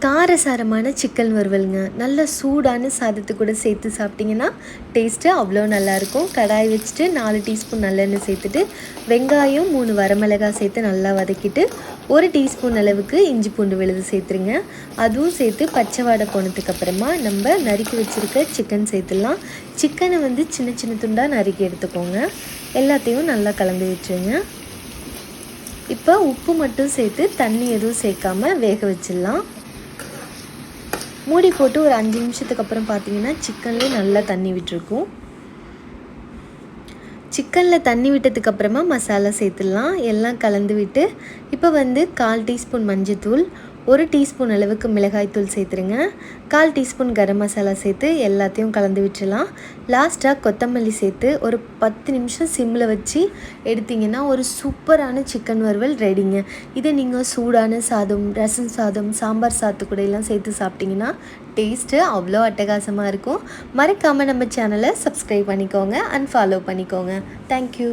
காரசாரமான சிக்கன் வறுவலுங்க. நல்ல சூடான சாதத்து கூட சேர்த்து சாப்பிட்டிங்கன்னா டேஸ்ட்டு அவ்வளோ நல்லாயிருக்கும். கடாய் வச்சுட்டு 4 டீஸ்பூன் நல்லெண்ணெய் சேர்த்துட்டு வெங்காயம் 3 வரமிளகாய் சேர்த்து நல்லா வதக்கிட்டு 1 டீஸ்பூன் அளவுக்கு இஞ்சி பூண்டு விழுது சேர்த்துருங்க. அதுவும் சேர்த்து பச்சை வாடை போனதுக்கப்புறமா நம்ம நறுக்கி வச்சுருக்க சிக்கன் சேர்த்துடலாம். சிக்கனை வந்து சின்ன சின்ன துண்டாக நறுக்கி எடுத்துக்கோங்க. எல்லாத்தையும் நல்லா கலந்து விட்டுருங்க. இப்போ உப்பு மட்டும் சேர்த்து தண்ணி எதுவும் சேர்க்காமல் வேக வச்சிடலாம். மூடி போட்டு ஒரு 5 நிமிஷத்துக்கு அப்புறம் பார்த்தீங்கன்னா சிக்கன்லேயே நல்லா தண்ணி விட்டுருக்கும். சிக்கனில் தண்ணி விட்டதுக்கப்புறமா மசாலா சேர்த்துடலாம். எல்லாம் கலந்து விட்டு இப்போ வந்து 1/4 டீஸ்பூன் மஞ்சத்தூள், 1 டீஸ்பூன் அளவுக்கு மிளகாய்த்தூள் சேர்த்துருங்க. 1/4 டீஸ்பூன் கரம் மசாலா சேர்த்து எல்லாத்தையும் கலந்து விட்டுடலாம். லாஸ்ட்டாக கொத்தமல்லி சேர்த்து ஒரு 10 நிமிஷம் சிம்மில் வச்சு எடுத்திங்கன்னா ஒரு சூப்பரான சிக்கன் வறுவல் ரெடிங்க. இதை நீங்கள் சூடான சாதம், ரசம் சாதம், சாம்பார் சாதத்து கூட எல்லாம் சேர்த்து சாப்பிட்டிங்கன்னா டேஸ்ட்டு அவ்வளோ அட்டகாசமாக இருக்கும். மறக்காமல் நம்ம சேனலை சப்ஸ்கிரைப் பண்ணிக்கோங்க அண்ட் ஃபாலோ பண்ணிக்கோங்க. தேங்க்யூ.